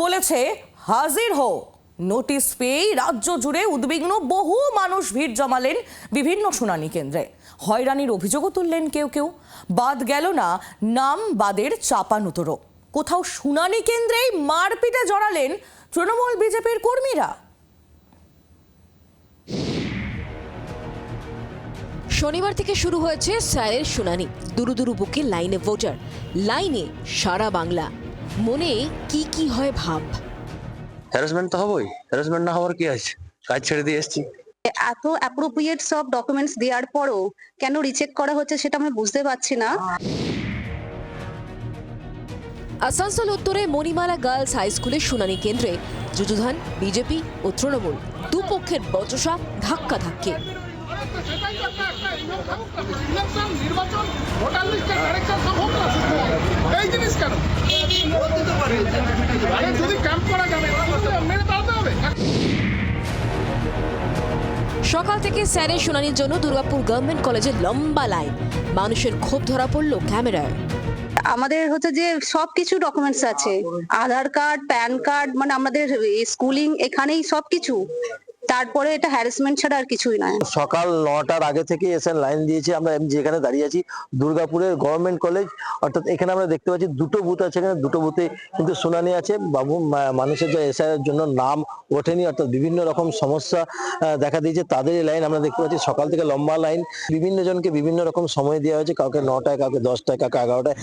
বলেছে হাজির হো। নোটিশ পেয়েই রাজ্য জুড়ে উদ্বিগ্ন বহু মানুষ ভিড় জমালেন বিভিন্ন শুনানি কেন্দ্রে। হয়রানির অভিযোগও তুললেন কেউ কেউ। বাদ গেল না নাম বাদের চাপানুতরো। কোথাও শুনানি কেন্দ্রেই মারপিটে জড়ালেন তৃণমূল বিজেপির কর্মীরা। শনিবার থেকে শুরু হয়েছে স্যারের শুনানি। দুরু দুরু বুকে লাইনে ভোটার, লাইনে সারা বাংলা। মনে কি কি হয় ভাব। হ্যারাসমেন্ট তো হবেই, হ্যারাসমেন্ট না হওয়ার কি আছে, কাজ ছেড়ে দিয়ে এসেছি। এত অ্যাপ্রোপ্রিয়েট সব ডকুমেন্টস দেওয়ার পরও কেন রিচেক করা হচ্ছে সেটা আমি বুঝতে পারছি না। আসানসোল উত্তরে মণিমালা গার্লস হাই স্কুলের শুনানি কেন্দ্রে যুযুধান বিজেপি ও তৃণমূল। দুপক্ষের বচসা, ধাক্কা ধাক্কি। সকাল থেকে স্যারের শুনানির জন্য দুর্গাপুর গভর্নমেন্ট কলেজে লম্বা লাইন। মানুষের ক্ষোভ ধরা পড়ল ক্যামেরায়। আমাদের হচ্ছে যে সবকিছু ডকুমেন্টস আছে, আধার কার্ড, প্যান কার্ড, মানে আমাদের স্কুলিং এখানেই সবকিছু। তারপরে এটা হ্যারাসমেন্ট ছাড়া আর কিছুই নয়। সকাল 9টার আগে থেকে এসে লাইন দিয়েছি। আমরা যেখানে দাঁড়িয়ে আছি দুর্গাপুরের গভর্নমেন্ট কলেজ, অর্থাৎ এখানে আমরা দেখতে পাচ্ছি দুটো বুথ আছে। এখানে দুটো বুথে কিন্তু শুনানি আছে। বাবু মানুষের যে এসআইয়ের জন্য নাম ওঠেনি, অর্থাৎ বিভিন্ন রকম সমস্যা দেখা দিয়েছে, তাদের লাইন আমরা দেখতে পাচ্ছি। সকাল থেকে লম্বা লাইন, বিভিন্ন জনকে বিভিন্ন রকম সময় দেওয়া হয়েছে, কাউকে 9টায়, কাউকে 10টায়, কাউকে 11টায়।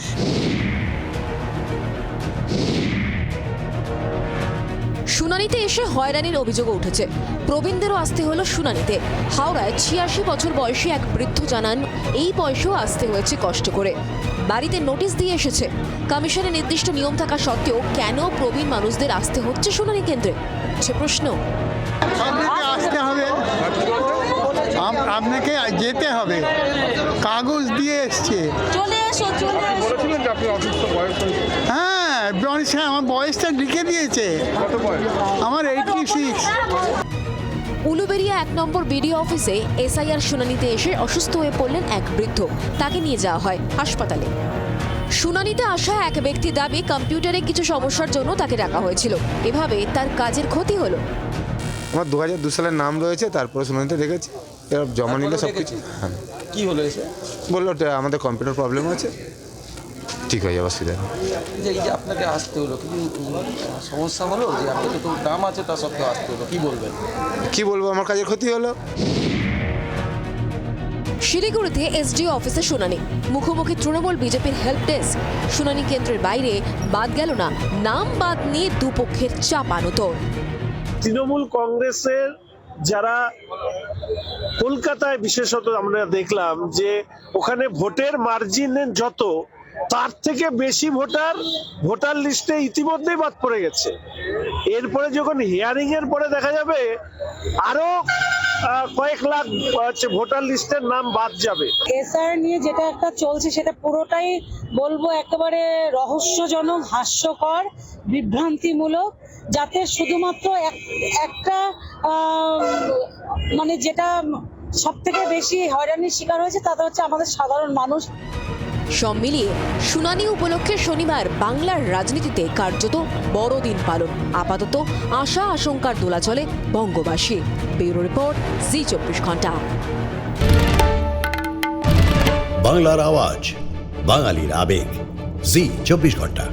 শুনানিতে এসে হয়রানির অভিযোগও উঠেছে। প্রবীণদেরও আসতে হলো শুনানিতে। হাওড়ায় 86 বছর বয়সী এক বৃদ্ধ জানান, এই বয়সেও আসতে হয়েছে কষ্ট করে। বাড়িতে নোটিশ দিয়ে এসেছে। কমিশনের নির্দিষ্ট নিয়ম থাকা সত্ত্বেও কেন প্রবীণ মানুষদের আসতে হচ্ছে শুনানি কেন্দ্রে, সে প্রশ্ন। আপনাকে আসতে হবে, আপনাকে যেতে হবে, কাগজ দিয়ে এসছে। হ্যাঁ, আমার বয়সটা লিখে দিয়েছে। আমার 86। উলুবেড়িয়া 1 নম্বর বিডিও অফিসে এসআইআর শুনানিতে এসে অসুস্থ হয়ে পড়লেন এক বৃদ্ধ। তাকে নিয়ে যাওয়া হয় হাসপাতালে। শুনানিতে আসা এক ব্যক্তি দাবি, কম্পিউটারে কিছু সমস্যার জন্য তাকে ডাকা হয়েছিল। এভাবে তার কাজের ক্ষতি হলো। আমার 2002 সালের নাম রয়েছে, তারপরে শুনানিতে দেখেছি, এবার জমা নিলে সব কিছু। হ্যাঁ, কি হলো এসে? বললো আমাদের কম্পিউটার প্রবলেম আছে, ঠিক হয়ে যাবে, অসুবিধা নেই। যে এই যে আপনাকে আসতে হলো, কিছু সমস্যা হলো যে আপনাকে তো দাম আছে, তা সত্ত্বেও আসতে হলো, কি বলবেন? কি বলবো, আমার কাজের ক্ষতি হলো। শিলিগুড়িতে এসডিও অফিসে শুনানি। মুখোমুখি তৃণমূল বিজেপির হেল্প ডেস্ক। শুনানি কেন্দ্রের বাইরে বাদ গেল না নাম বাদ নিয়ে দুপক্ষের চাপানুতোর। তৃণমূল কংগ্রেসের যারা কলকাতায় বিশেষত আমরা দেখলাম যে ওখানে ভোটের মার্জিন যত, তার থেকে বেশি ভোটার লিস্টে ইতিমধ্যেই বাদ পড়ে গেছে। এরপরে যখন হিয়ারিং এর পরে দেখা যাবে আরো কয়েক লাখ ভোটার লিস্টের নাম বাদ যাবে। এসআর নিয়ে যেটা একটা চলছে সেটা পুরোটাই বলবো একেবারে রহস্যজনক, হাস্যকর, বিভ্রান্তিমূলক, যাতে শুধুমাত্র একটা মানে যেটা সব থেকে বেশি হয়রানির শিকার হয়েছে তাতে হচ্ছে আমাদের সাধারণ মানুষ। সব মিলিয়ে শুনানি উপলক্ষে শনিবার বাংলার রাজনীতিতে কার্যত বড়দিন পালন। আপাতত আশা আশঙ্কার দোলাচলে বঙ্গবাসী। ব্যুরো রিপোর্ট, জি 24 ঘন্টা। বাংলার আওয়াজ, বাঙালির আবেগ, জি 24 ঘন্টা।